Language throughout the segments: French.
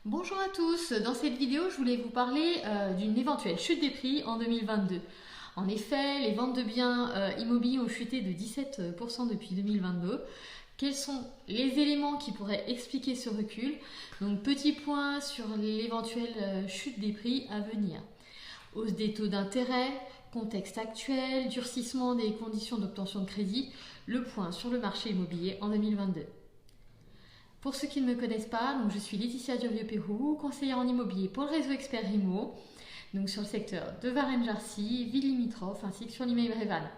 Bonjour à tous, dans cette vidéo je voulais vous parler d'une éventuelle chute des prix en 2022. En effet, les ventes de biens immobiliers ont chuté de 17% depuis 2022. Quels sont les éléments qui pourraient expliquer ce recul? Donc petit point sur l'éventuelle chute des prix à venir. Hausse des taux d'intérêt, contexte actuel, durcissement des conditions d'obtention de crédit, le point sur le marché immobilier en 2022. Pour ceux qui ne me connaissent pas, donc je suis Laetitia Durieux-Pérou, conseillère en immobilier pour le réseau Expert Imo, donc sur le secteur de Varennes-Jarcy, ville limitrophe ainsi que sur l'email Bréval.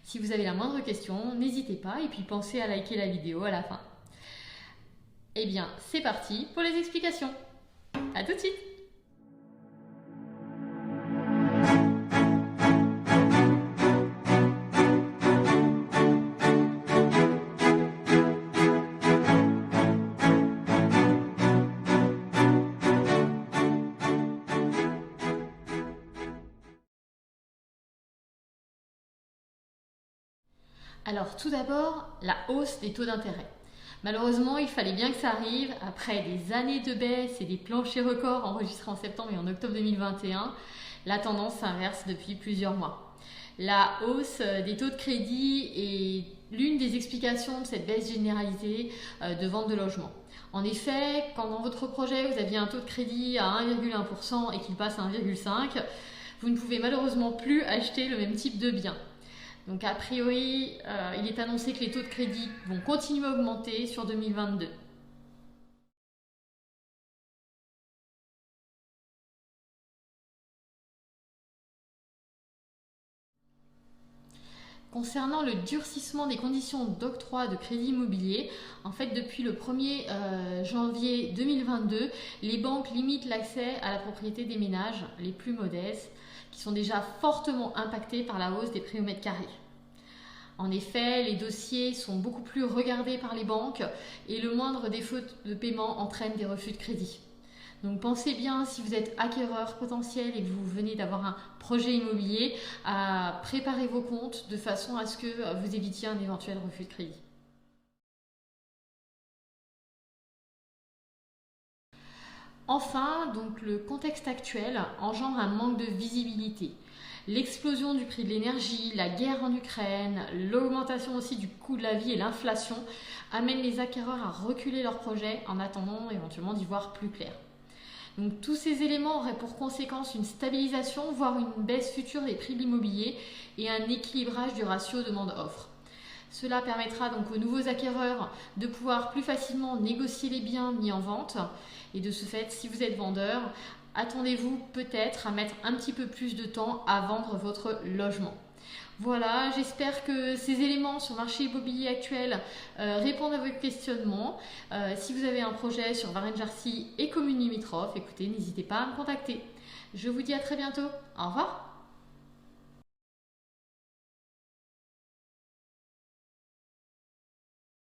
Si vous avez la moindre question, n'hésitez pas et puis pensez à liker la vidéo à la fin. Eh bien, c'est parti pour les explications. A tout de suite. Alors tout d'abord, la hausse des taux d'intérêt. Malheureusement, il fallait bien que ça arrive. Après des années de baisse et des planchers records enregistrés en septembre et en octobre 2021, la tendance s'inverse depuis plusieurs mois. La hausse des taux de crédit est l'une des explications de cette baisse généralisée de vente de logements. En effet, quand dans votre projet vous aviez un taux de crédit à 1,1% et qu'il passe à 1,5%, vous ne pouvez malheureusement plus acheter le même type de bien. Donc a priori, il est annoncé que les taux de crédit vont continuer à augmenter sur 2022. Concernant le durcissement des conditions d'octroi de crédit immobilier, en fait depuis le 1er janvier 2022, les banques limitent l'accès à la propriété des ménages les plus modestes qui sont déjà fortement impactés par la hausse des prix au mètre carré. En effet, les dossiers sont beaucoup plus regardés par les banques et le moindre défaut de paiement entraîne des refus de crédit. Donc pensez bien, si vous êtes acquéreur potentiel et que vous venez d'avoir un projet immobilier, à préparer vos comptes de façon à ce que vous évitiez un éventuel refus de crédit. Enfin, donc le contexte actuel engendre un manque de visibilité. L'explosion du prix de l'énergie, la guerre en Ukraine, l'augmentation aussi du coût de la vie et l'inflation amènent les acquéreurs à reculer leurs projets en attendant éventuellement d'y voir plus clair. Donc tous ces éléments auraient pour conséquence une stabilisation, voire une baisse future des prix de l'immobilier et un équilibrage du ratio demande-offre. Cela permettra donc aux nouveaux acquéreurs de pouvoir plus facilement négocier les biens mis en vente. Et de ce fait, si vous êtes vendeur, attendez-vous peut-être à mettre un petit peu plus de temps à vendre votre logement. Voilà, j'espère que ces éléments sur le marché immobilier actuel répondent à vos questionnements. Si vous avez un projet sur Varennes-Jarcy et communes limitrophes, écoutez, n'hésitez pas à me contacter. Je vous dis à très bientôt. Au revoir.